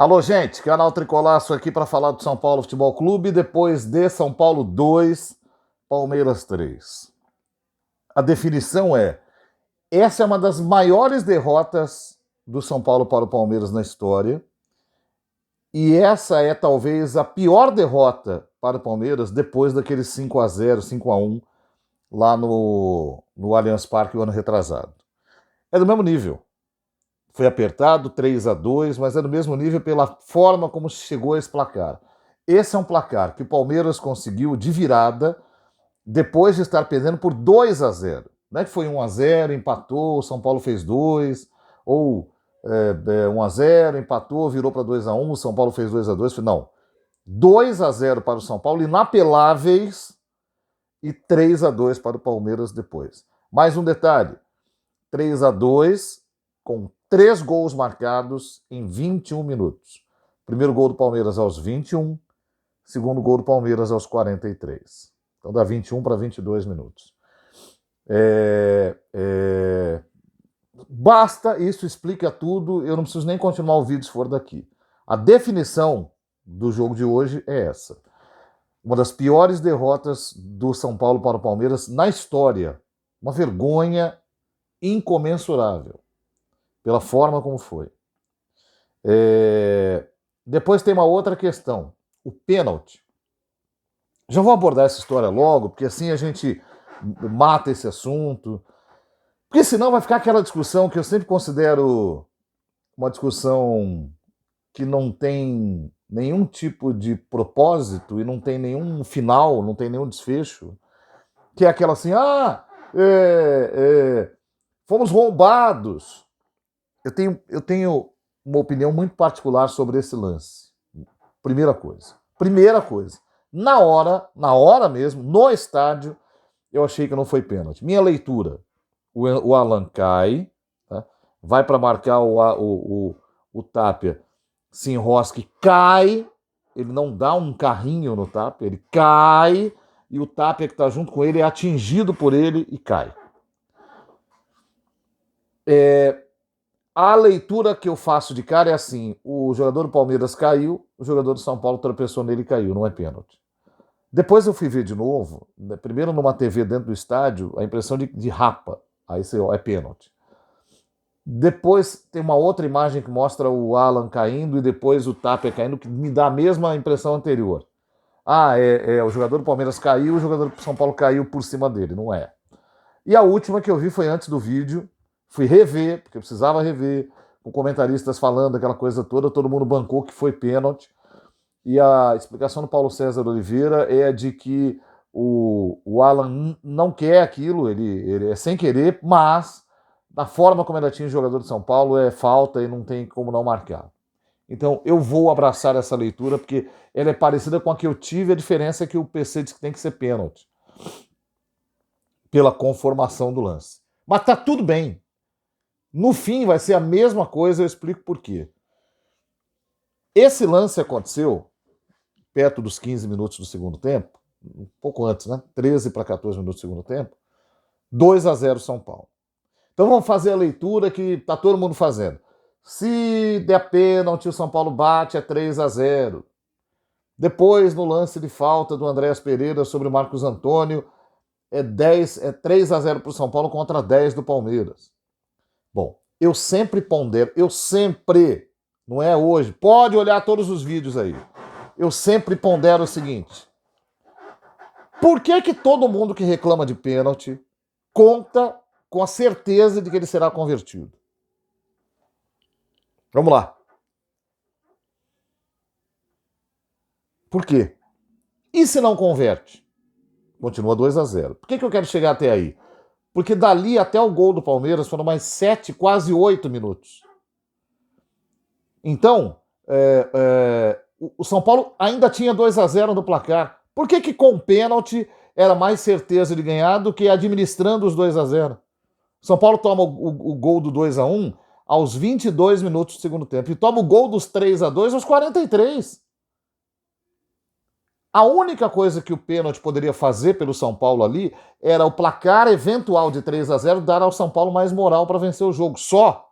Alô, gente, canal Tricolaço aqui para falar do São Paulo Futebol Clube, depois de São Paulo 2, Palmeiras 3. A definição essa é uma das maiores derrotas do São Paulo para o Palmeiras na história, e essa é talvez a pior derrota para o Palmeiras depois daquele 5-0, 5-1 lá no Allianz Parque o ano retrasado. É do mesmo nível. Foi apertado, 3-2, mas é do mesmo nível pela forma como chegou a esse placar. Esse é um placar que o Palmeiras conseguiu de virada depois de estar perdendo por 2-0. Não é que foi 1-0, empatou, o São Paulo fez 2, ou 1-0, empatou, virou para 2-1, o São Paulo fez 2-2. Não. 2-0 para o São Paulo, inapeláveis, e 3-2 para o Palmeiras depois. Mais um detalhe, 3-2 com 3 gols marcados em 21 minutos. Primeiro gol do Palmeiras aos 21, segundo gol do Palmeiras aos 43. Então dá 21 para 22 minutos. Basta, isso explica tudo, eu não preciso nem continuar o vídeo se for daqui. A definição do jogo de hoje é essa. Uma das piores derrotas do São Paulo para o Palmeiras na história. Uma vergonha incomensurável pela forma como foi. Depois tem uma outra questão, o pênalti. Já vou abordar essa história logo, porque assim a gente mata esse assunto. Porque senão vai ficar aquela discussão que eu sempre considero uma discussão que não tem nenhum tipo de propósito e não tem nenhum final, não tem nenhum desfecho. Que é aquela assim, fomos roubados. Eu tenho uma opinião muito particular sobre esse lance. Primeira coisa. Na hora mesmo, no estádio, eu achei que não foi pênalti. Minha leitura, o Alan cai, tá? Vai para marcar o Tapia, se enrosca e cai, ele não dá um carrinho no Tapia, ele cai, e o Tapia que está junto com ele é atingido por ele e cai. A leitura que eu faço de cara é assim, o jogador do Palmeiras caiu, o jogador do São Paulo tropeçou nele e caiu, não é pênalti. Depois eu fui ver de novo, primeiro numa TV dentro do estádio, a impressão de rapa, aí é pênalti. Depois tem uma outra imagem que mostra o Alan caindo e depois o Tapia caindo, que me dá a mesma impressão anterior. O jogador do Palmeiras caiu, o jogador do São Paulo caiu por cima dele, não é. E a última que eu vi foi antes do vídeo, fui rever, porque eu precisava rever, com comentaristas falando aquela coisa toda, todo mundo bancou que foi pênalti. E a explicação do Paulo César Oliveira é de que o Alan não quer aquilo, ele é sem querer, mas da forma como ele atinge o jogador de São Paulo é falta e não tem como não marcar. Então eu vou abraçar essa leitura, porque ela é parecida com a que eu tive, a diferença é que o PC diz que tem que ser pênalti, pela conformação do lance. Mas tá tudo bem. No fim vai ser a mesma coisa, eu explico por quê. Esse lance aconteceu perto dos 15 minutos do segundo tempo, um pouco antes, né? 13 para 14 minutos do segundo tempo, 2-0 São Paulo. Então vamos fazer a leitura que tá todo mundo fazendo. Se der pênalti, o São Paulo bate, é 3-0. Depois, no lance de falta do Andréas Pereira sobre o Marcos Antônio, é 3-0 para o São Paulo contra 10 do Palmeiras. Bom, eu sempre pondero, não é hoje, pode olhar todos os vídeos aí, eu sempre pondero o seguinte: por que todo mundo que reclama de pênalti conta com a certeza de que ele será convertido? Vamos lá. Por quê? E se não converte? Continua 2-0. Por que eu quero chegar até aí? Porque dali até o gol do Palmeiras foram mais 7, quase 8 minutos. Então, o São Paulo ainda tinha 2-0 no placar. Por que com pênalti era mais certeza de ganhar do que administrando os 2-0? São Paulo toma o gol do 2-1 aos 22 minutos do segundo tempo e toma o gol dos 3-2 aos 43. A única coisa que o pênalti poderia fazer pelo São Paulo ali era o placar eventual de 3-0 dar ao São Paulo mais moral para vencer o jogo. Só.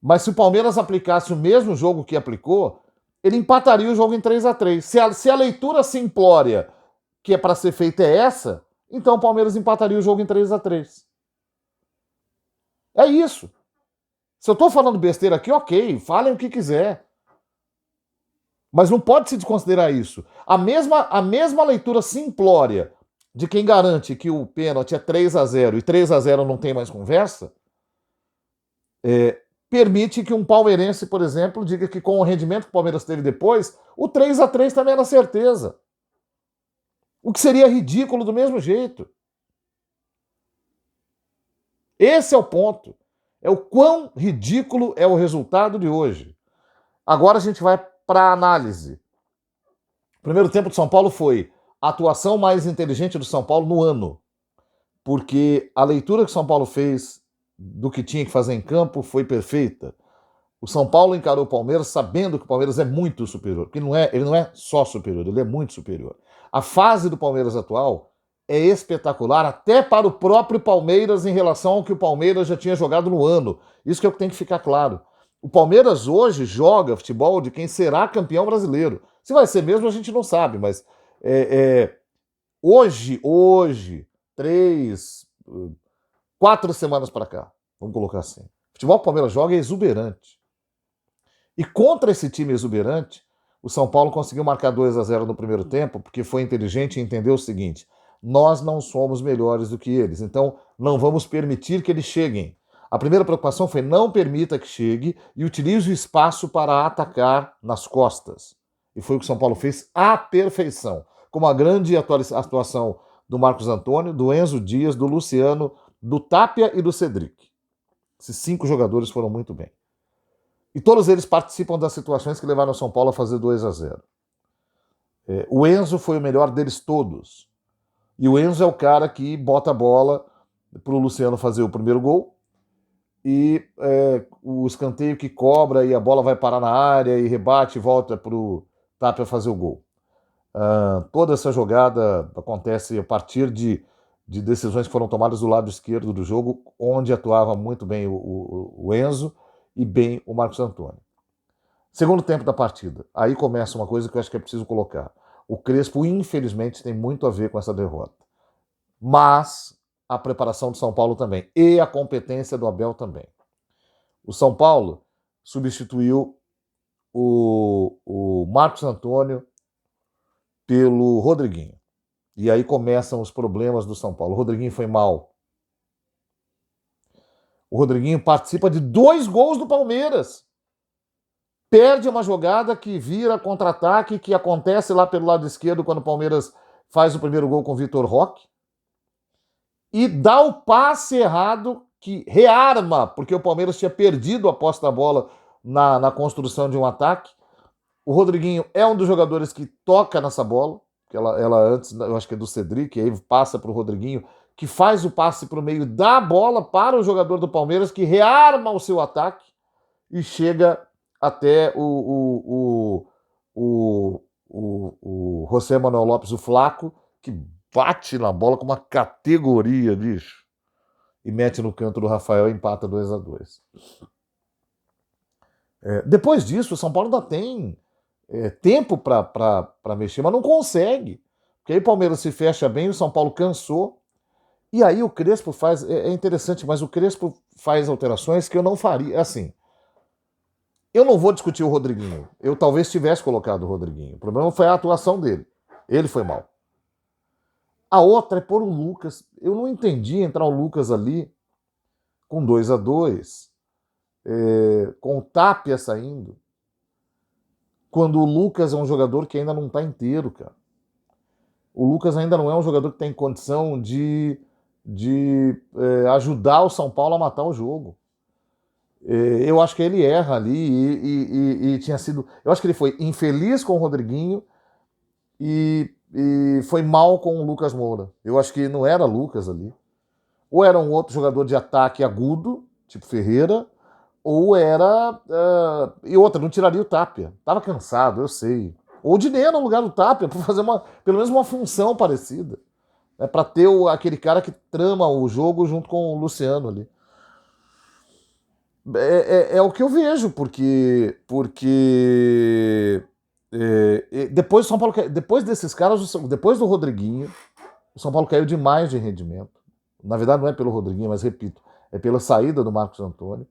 Mas se o Palmeiras aplicasse o mesmo jogo que aplicou, ele empataria o jogo em 3-3. Se a leitura simplória que é para ser feita é essa, então o Palmeiras empataria o jogo em 3-3. É isso. Se eu estou falando besteira aqui, ok, falem o que quiser. Mas não pode se desconsiderar isso. A mesma leitura simplória de quem garante que o pênalti é 3-0 e 3-0 não tem mais conversa, permite que um palmeirense, por exemplo, diga que com o rendimento que o Palmeiras teve depois, o 3-3 também era certeza. O que seria ridículo do mesmo jeito. Esse é o ponto. É o quão ridículo é o resultado de hoje. Agora a gente vai para a análise. O primeiro tempo de São Paulo foi a atuação mais inteligente do São Paulo no ano. Porque a leitura que o São Paulo fez do que tinha que fazer em campo foi perfeita. O São Paulo encarou o Palmeiras sabendo que o Palmeiras é muito superior. Porque ele não é só superior, ele é muito superior. A fase do Palmeiras atual é espetacular, até para o próprio Palmeiras em relação ao que o Palmeiras já tinha jogado no ano. Isso que é o que tem que ficar claro. O Palmeiras hoje joga futebol de quem será campeão brasileiro. Se vai ser mesmo, a gente não sabe, mas hoje, 4 semanas para cá, vamos colocar assim. O futebol que o Palmeiras joga é exuberante. E contra esse time exuberante, o São Paulo conseguiu marcar 2-0 no primeiro tempo, porque foi inteligente e entendeu o seguinte: nós não somos melhores do que eles, então não vamos permitir que eles cheguem. A primeira preocupação foi não permita que chegue e utilize o espaço para atacar nas costas. E foi o que o São Paulo fez à perfeição, com uma grande atuação do Marcos Antônio, do Enzo Dias, do Luciano, do Tapia e do Cedric. Esses 5 jogadores foram muito bem. E todos eles participam das situações que levaram o São Paulo a fazer 2-0. O Enzo foi o melhor deles todos. E o Enzo é o cara que bota a bola para o Luciano fazer o primeiro gol. E o escanteio que cobra e a bola vai parar na área e rebate e volta para o Tapia fazer o gol. Toda essa jogada acontece a partir de decisões que foram tomadas do lado esquerdo do jogo, onde atuava muito bem o Enzo e bem o Marcos Antônio. Segundo tempo da partida, aí começa uma coisa que eu acho que é preciso colocar. O Crespo, infelizmente, tem muito a ver com essa derrota. Mas a preparação do São Paulo também. E a competência do Abel também. O São Paulo substituiu o Marcos Antônio pelo Rodriguinho. E aí começam os problemas do São Paulo. O Rodriguinho foi mal. O Rodriguinho participa de 2 gols do Palmeiras. Perde uma jogada que vira contra-ataque, que acontece lá pelo lado esquerdo quando o Palmeiras faz o primeiro gol com o Vitor Roque. E dá o passe errado que rearma, porque o Palmeiras tinha perdido a posse da bola na construção de um ataque. O Rodriguinho é um dos jogadores que toca nessa bola, que ela antes, eu acho que é do Cedric, aí passa para o Rodriguinho, que faz o passe para o meio da bola para o jogador do Palmeiras, que rearma o seu ataque e chega até o José Manuel Lopes, o Flaco, que bate na bola com uma categoria, bicho, e mete no canto do Rafael e empata 2-2. Depois disso, o São Paulo ainda tem tempo para mexer, mas não consegue. Porque aí o Palmeiras se fecha bem, o São Paulo cansou. E aí o Crespo faz... É interessante, mas o Crespo faz alterações que eu não faria. Assim, eu não vou discutir o Rodriguinho. Eu talvez tivesse colocado o Rodriguinho. O problema foi a atuação dele. Ele foi mal. A outra é pôr o Lucas. Eu não entendi entrar o Lucas ali com 2-2, com o Tapia saindo, quando o Lucas é um jogador que ainda não está inteiro, cara. O Lucas ainda não é um jogador que tem condição de ajudar o São Paulo a matar o jogo. Eu acho que ele erra ali e tinha sido... Eu acho que ele foi infeliz com o Rodriguinho e foi mal com o Lucas Moura. Eu acho que não era Lucas ali. Ou era um outro jogador de ataque agudo, tipo Ferreira, ou era... e outra, não tiraria o Tapia. Tava cansado, eu sei. Ou o Diné no lugar do Tapia, para fazer pelo menos uma função parecida. Para ter aquele cara que trama o jogo junto com o Luciano ali. É o que eu vejo, depois São Paulo, depois desses caras, depois do Rodriguinho, o São Paulo caiu demais de rendimento. Na verdade, não é pelo Rodriguinho, mas repito, é pela saída do Marcos Antônio.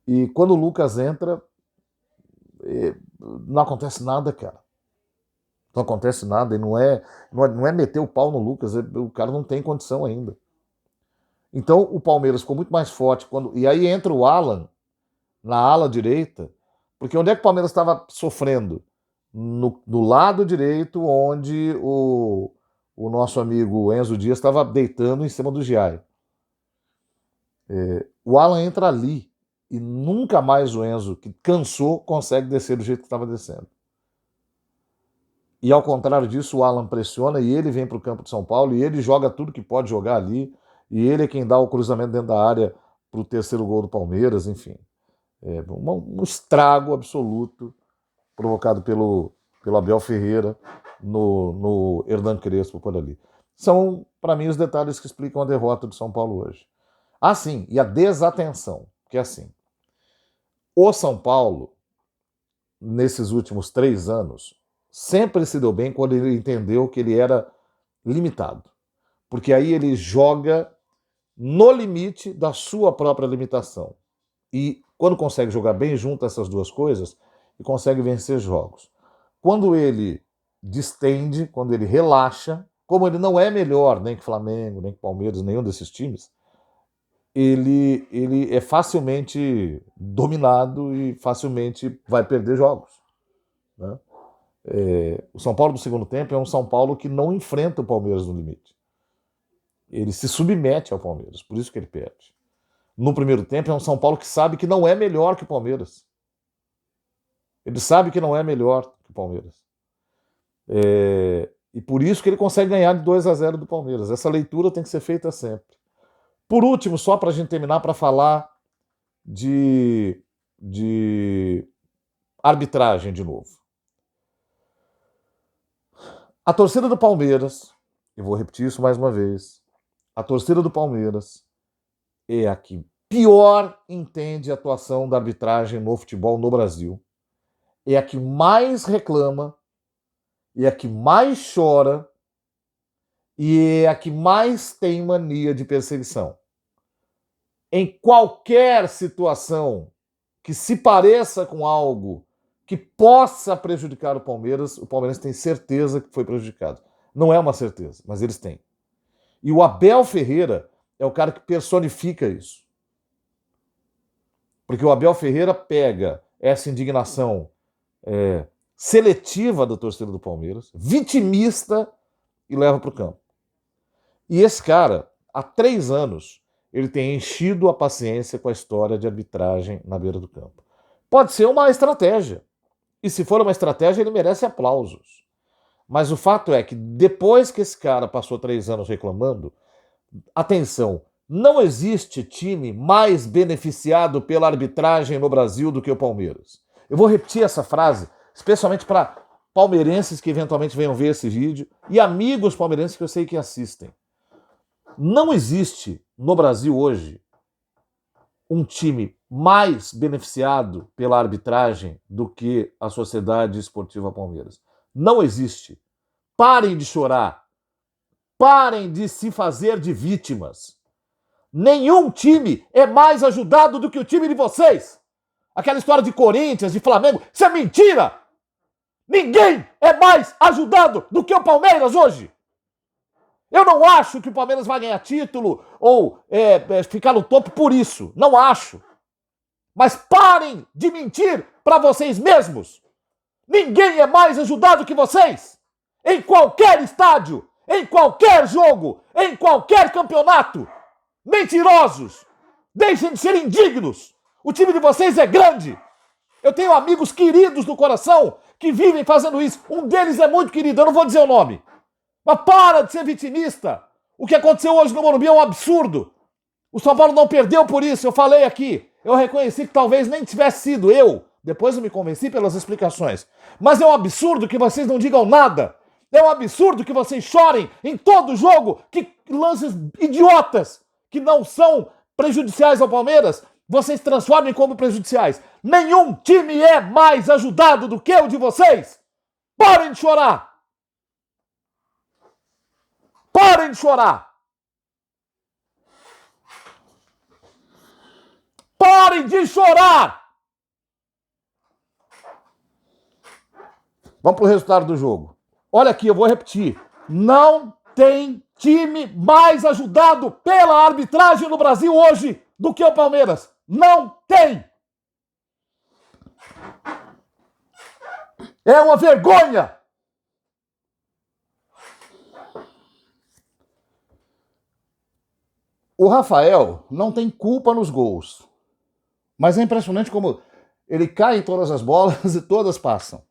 E quando o Lucas entra, não acontece nada, cara. Não acontece nada, e não é meter o pau no Lucas, o cara não tem condição ainda. Então o Palmeiras ficou muito mais forte e aí entra o Alan na ala direita, porque onde é que o Palmeiras estava sofrendo? No lado direito, onde o nosso amigo Enzo Dias estava deitando em cima do Giai. O Alan entra ali e nunca mais o Enzo, que cansou, consegue descer do jeito que estava descendo. E ao contrário disso, o Alan pressiona e ele vem para o campo de São Paulo e ele joga tudo que pode jogar ali. E ele é quem dá o cruzamento dentro da área para o terceiro gol do Palmeiras, enfim. Um estrago absoluto provocado pelo Abel Ferreira no Hernan Crespo por ali. São, para mim, os detalhes que explicam a derrota do São Paulo hoje. Ah, sim, e a desatenção, que é assim. O São Paulo, nesses últimos 3 anos, sempre se deu bem quando ele entendeu que ele era limitado. Porque aí ele joga no limite da sua própria limitação. E quando consegue jogar bem junto essas duas coisas, ele consegue vencer jogos. Quando ele distende, quando ele relaxa, como ele não é melhor nem que Flamengo, nem que Palmeiras, nenhum desses times, ele é facilmente dominado e facilmente vai perder jogos. Né? O São Paulo do segundo tempo é um São Paulo que não enfrenta o Palmeiras no limite. Ele se submete ao Palmeiras, por isso que ele perde. No primeiro tempo é um São Paulo que sabe que não é melhor que o Palmeiras. Ele sabe que não é melhor que o Palmeiras. E por isso que ele consegue ganhar de 2-0 do Palmeiras. Essa leitura tem que ser feita sempre. Por último, só para a gente terminar, para falar de arbitragem de novo. A torcida do Palmeiras, eu vou repetir isso mais uma vez, a torcida do Palmeiras é a que pior entende a atuação da arbitragem no futebol no Brasil, é a que mais reclama, é a que mais chora e é a que mais tem mania de perseguição. Em qualquer situação que se pareça com algo que possa prejudicar o Palmeiras tem certeza que foi prejudicado. Não é uma certeza, mas eles têm. E o Abel Ferreira é o cara que personifica isso. Porque o Abel Ferreira pega essa indignação seletiva da torcida do Palmeiras, vitimista, e leva para o campo. E esse cara, há 3 anos, ele tem enchido a paciência com a história de arbitragem na beira do campo. Pode ser uma estratégia. E se for uma estratégia, ele merece aplausos. Mas o fato é que depois que esse cara passou 3 anos reclamando, atenção, não existe time mais beneficiado pela arbitragem no Brasil do que o Palmeiras. Eu vou repetir essa frase, especialmente para palmeirenses que eventualmente venham ver esse vídeo e amigos palmeirenses que eu sei que assistem. Não existe no Brasil hoje um time mais beneficiado pela arbitragem do que a Sociedade Esportiva Palmeiras. Não existe. Parem de chorar. Parem de se fazer de vítimas. Nenhum time é mais ajudado do que o time de vocês. Aquela história de Corinthians, de Flamengo, isso é mentira! Ninguém é mais ajudado do que o Palmeiras hoje. Eu não acho que o Palmeiras vai ganhar título ou ficar no topo por isso. Não acho. Mas parem de mentir para vocês mesmos. Ninguém é mais ajudado que vocês. Em qualquer estádio, em qualquer jogo, em qualquer campeonato. Mentirosos. Deixem de ser indignos. O time de vocês é grande. Eu tenho amigos queridos do coração que vivem fazendo isso. Um deles é muito querido, eu não vou dizer o nome. Mas para de ser vitimista. O que aconteceu hoje no Morumbi é um absurdo. O São Paulo não perdeu por isso, eu falei aqui. Eu reconheci que talvez nem tivesse sido eu. Depois eu me convenci pelas explicações. Mas é um absurdo que vocês não digam nada. É um absurdo que vocês chorem em todo jogo que lances idiotas que não são prejudiciais ao Palmeiras vocês transformem como prejudiciais. Nenhum time é mais ajudado do que o de vocês. Parem de chorar. Parem de chorar. Parem de chorar. Vamos para o resultado do jogo. Olha aqui, eu vou repetir. Não tem time mais ajudado pela arbitragem no Brasil hoje do que o Palmeiras. Não tem! É uma vergonha! O Rafael não tem culpa nos gols. Mas é impressionante como ele cai em todas as bolas e todas passam.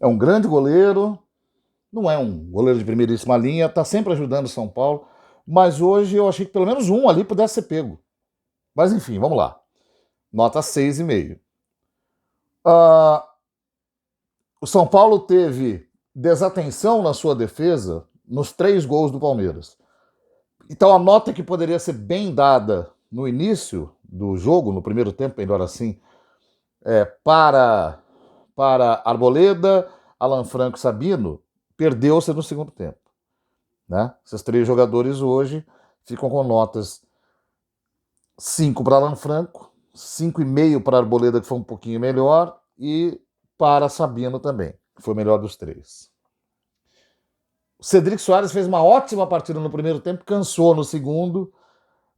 É um grande goleiro, não é um goleiro de primeiríssima linha, está sempre ajudando o São Paulo, mas hoje eu achei que pelo menos um ali pudesse ser pego. Mas enfim, vamos lá. Nota 6,5. O São Paulo teve desatenção na sua defesa nos 3 gols do Palmeiras. Então a nota que poderia ser bem dada no início do jogo, no primeiro tempo, melhor assim, para Arboleda, Alan Franco e Sabino, perdeu-se no segundo tempo. Né? Esses 3 jogadores hoje ficam com notas 5 para Alan Franco, 5,5 para Arboleda, que foi um pouquinho melhor, e para Sabino também, que foi o melhor dos 3. O Cedric Soares fez uma ótima partida no primeiro tempo, cansou no segundo,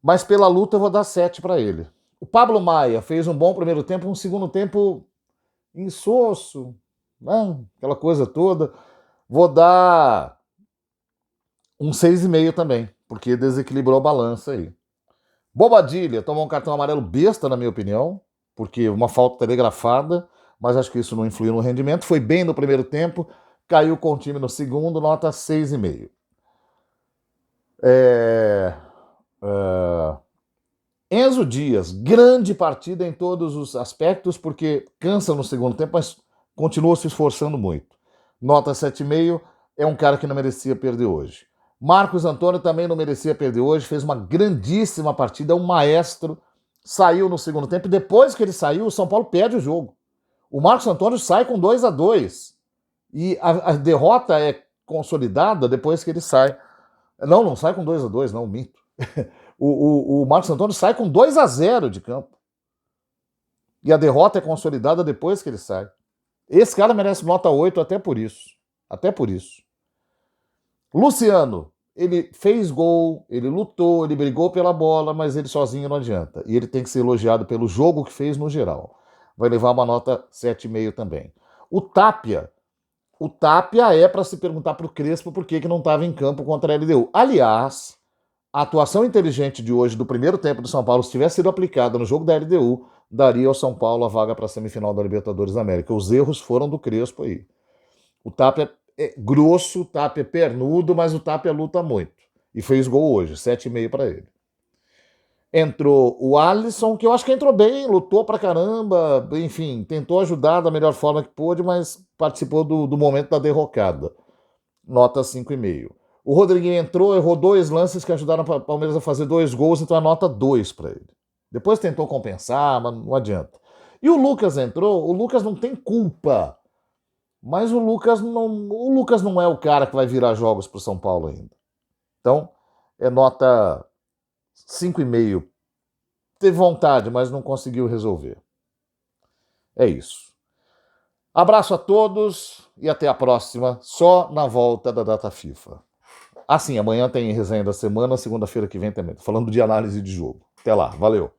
mas pela luta eu vou dar 7 para ele. O Pablo Maia fez um bom primeiro tempo, um segundo tempo insosso, né? Aquela coisa toda. Vou dar um 6,5 também, porque desequilibrou a balança aí. Bobadilha tomou um cartão amarelo besta, na minha opinião, porque uma falta telegrafada, mas acho que isso não influiu no rendimento. Foi bem no primeiro tempo, caiu com o time no segundo, nota 6,5. Enzo Dias, grande partida em todos os aspectos, porque cansa no segundo tempo, mas continua se esforçando muito. Nota 7,5, é um cara que não merecia perder hoje. Marcos Antônio também não merecia perder hoje, fez uma grandíssima partida, um maestro, saiu no segundo tempo, e depois que ele saiu, o São Paulo perde o jogo. O Marcos Antônio sai com 2-2, e a derrota é consolidada depois que ele sai. Não sai com 2-2, não, minto. O Marcos Antônio sai com 2-0 de campo. E a derrota é consolidada depois que ele sai. Esse cara merece nota 8 até por isso. Até por isso. Luciano, ele fez gol, ele lutou, ele brigou pela bola, mas ele sozinho não adianta. E ele tem que ser elogiado pelo jogo que fez no geral. Vai levar uma nota 7,5 também. O Tapia é para se perguntar para o Crespo por que não estava em campo contra a LDU. Aliás, a atuação inteligente de hoje, do primeiro tempo do São Paulo, se tivesse sido aplicada no jogo da LDU, daria ao São Paulo a vaga para a semifinal da Libertadores da América. Os erros foram do Crespo aí. O Tapia é grosso, o Tapia é pernudo, mas o Tapia luta muito. E fez gol hoje, 7,5 para ele. Entrou o Alisson, que eu acho que entrou bem, lutou pra caramba, enfim, tentou ajudar da melhor forma que pôde, mas participou do momento da derrocada. Nota 5,5. O Rodriguinho entrou, errou 2 lances que ajudaram o Palmeiras a fazer 2 gols, então a nota 2 para ele. Depois tentou compensar, mas não adianta. E o Lucas entrou, o Lucas não tem culpa, mas o Lucas não é o cara que vai virar jogos pro São Paulo ainda. Então, é nota 5,5. Teve vontade, mas não conseguiu resolver. É isso. Abraço a todos e até a próxima, só na volta da data FIFA. Sim, amanhã tem resenha da semana, segunda-feira que vem também. Tô falando de análise de jogo. Até lá, valeu.